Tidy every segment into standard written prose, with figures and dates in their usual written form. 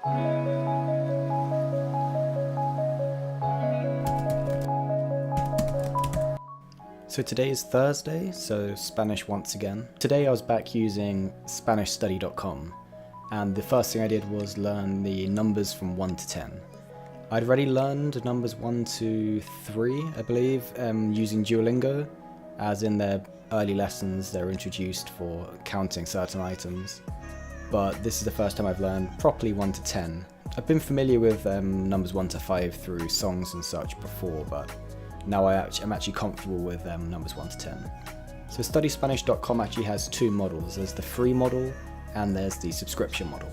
So today is Thursday, so Spanish once again. Today I was back using SpanishStudy.com, and the first thing I did was learn the numbers from 1 to 10. I'd already learned numbers 1 to 3, I believe, using Duolingo, as in their early lessons they're introduced for counting certain items. But this is the first time I've learned properly 1 to 10. I've been familiar with numbers 1 to 5 through songs and such before, but now I'm actually comfortable with numbers 1 to 10. So StudySpanish.com actually has two models. There's the free model and there's the subscription model.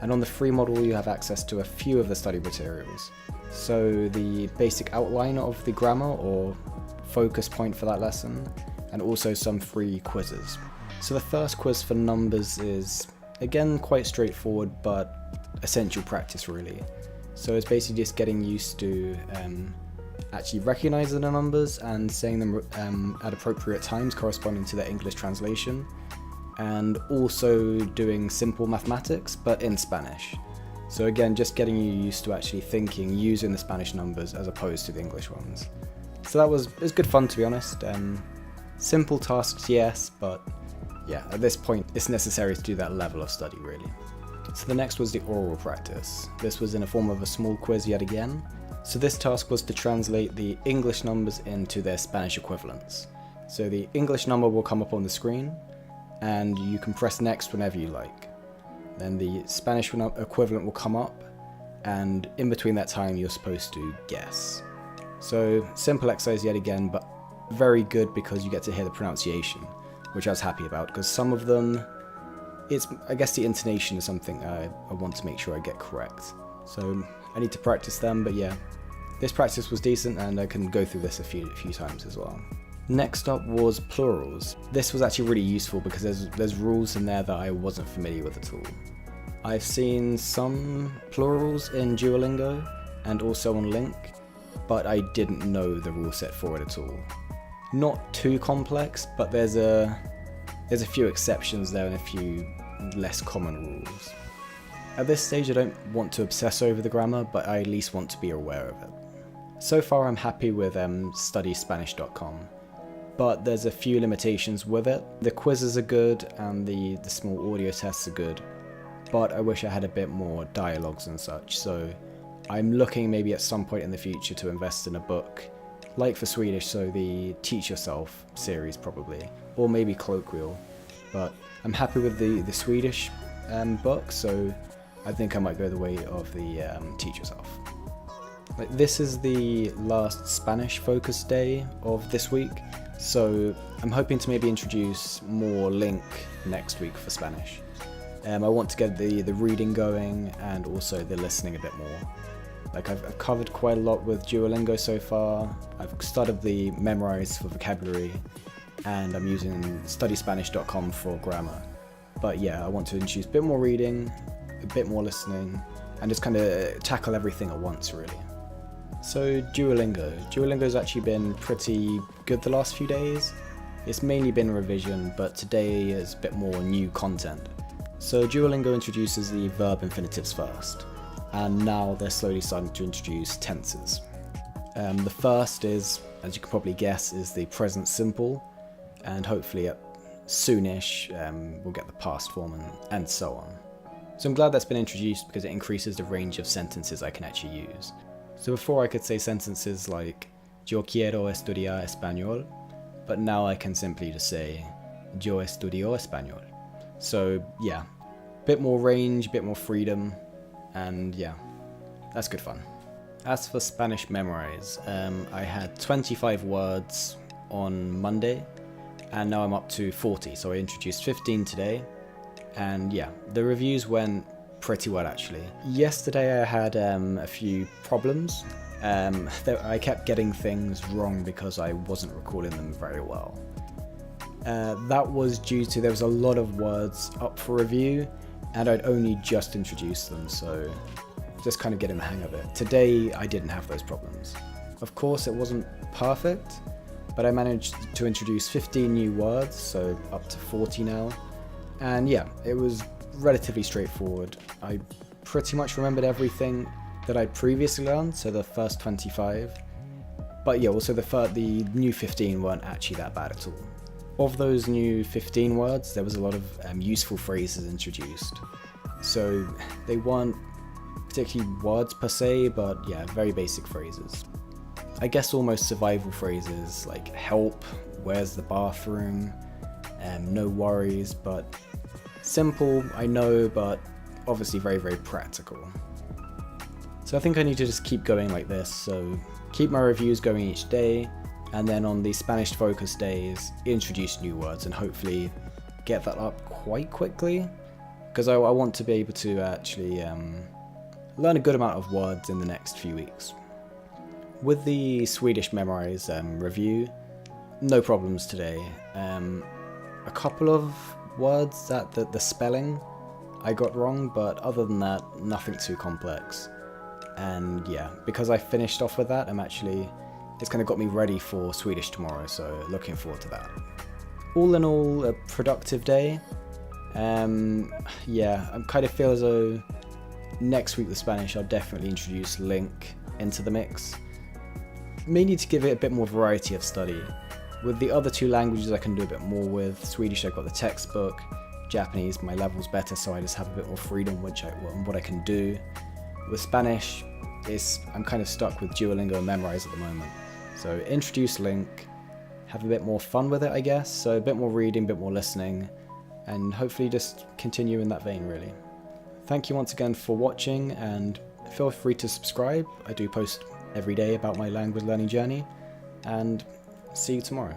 And on the free model you have access to a few of the study materials. So the basic outline of the grammar or focus point for that lesson, and also some free quizzes. So the first quiz for numbers is, again, quite straightforward but essential practice really. So it's basically just getting used to actually recognizing the numbers and saying them at appropriate times corresponding to their English translation, and also doing simple mathematics but in Spanish. So again, just getting you used to actually thinking using the Spanish numbers as opposed to the English ones. So it was good fun, to be honest. Simple tasks, yes, but yeah, at this point it's necessary to do that level of study really. So the next was the oral practice. This was in a form of a small quiz yet again. So this task was to translate the English numbers into their Spanish equivalents. So the English number will come up on the screen, and you can press next whenever you like. Then the Spanish equivalent will come up, and in between that time you're supposed to guess. So simple exercise yet again, but very good because you get to hear the pronunciation, which I was happy about, because some of them, I guess the intonation is something I want to make sure I get correct. So I need to practice them, but yeah, this practice was decent and I can go through this a few times as well. Next up was plurals. This was actually really useful because there's rules in there that I wasn't familiar with at all. I've seen some plurals in Duolingo and also on Link, but I didn't know the rule set for it at all. Not too complex, but there's a few exceptions there and a few less common rules. At this stage I don't want to obsess over the grammar, but I at least want to be aware of it. So far I'm happy with StudySpanish.com, but there's a few limitations with it. The quizzes are good and the small audio tests are good, but I wish I had a bit more dialogues and such, so I'm looking maybe at some point in the future to invest in a book, like for Swedish, so the Teach Yourself series probably, or maybe Colloquial, but I'm happy with the Swedish book, so I think I might go the way of the Teach Yourself. This is the last Spanish focus day of this week, so I'm hoping to maybe introduce more Link next week for Spanish. I want to get the reading going and also the listening a bit more. I've covered quite a lot with Duolingo so far. I've started the memorize for vocabulary, and I'm using StudySpanish.com for grammar. But yeah, I want to introduce a bit more reading, a bit more listening, and just kind of tackle everything at once really. So Duolingo's actually been pretty good the last few days. It's mainly been revision, but today is a bit more new content. So Duolingo introduces the verb infinitives first, and now they're slowly starting to introduce tenses. The first is, as you can probably guess, is the present simple, and hopefully soonish we'll get the past form and so on. So I'm glad that's been introduced because it increases the range of sentences I can actually use. So before I could say sentences like Yo quiero estudiar español, but now I can simply just say Yo estudio español. So yeah, bit more range, bit more freedom, and yeah, that's good fun. As for Spanish memorize, I had 25 words on Monday, and now I'm up to 40, so I introduced 15 today, and yeah, the reviews went pretty well actually. Yesterday I had a few problems. I kept getting things wrong because I wasn't recalling them very well. That was due to there was a lot of words up for review, and I'd only just introduced them, so just kind of getting the hang of it. Today I didn't have those problems. Of course it wasn't perfect, but I managed to introduce 15 new words, so up to 40 now. And yeah, it was relatively straightforward. I pretty much remembered everything that I previously learned, so the first 25. But yeah, also the new 15 weren't actually that bad at all. Of those new 15 words, there was a lot of useful phrases introduced. So they weren't particularly words per se, but yeah, very basic phrases. I guess almost survival phrases like help, where's the bathroom, no worries, but simple, I know, but obviously very, very practical. So I think I need to just keep going like this, so keep my reviews going each day, and then on the Spanish focus days, introduce new words and hopefully get that up quite quickly, because I want to be able to actually learn a good amount of words in the next few weeks. With the Swedish Memorize review, no problems today. A couple of words that the spelling I got wrong, but other than that, nothing too complex. And yeah, because I finished off with that, it's kind of got me ready for Swedish tomorrow, so looking forward to that. All in all, a productive day. Yeah, I kind of feel as though next week with Spanish, I'll definitely introduce link into the mix. May need to give it a bit more variety of study. With the other two languages I can do a bit more with. Swedish I've got the textbook, Japanese my level's better so I just have a bit more freedom what I can do. With Spanish, I'm kind of stuck with Duolingo and Memorize at the moment. So introduce link, have a bit more fun with it I guess, so a bit more reading, a bit more listening, and hopefully just continue in that vein really. Thank you once again for watching, and feel free to subscribe. I do post every day about my language learning journey, and see you tomorrow.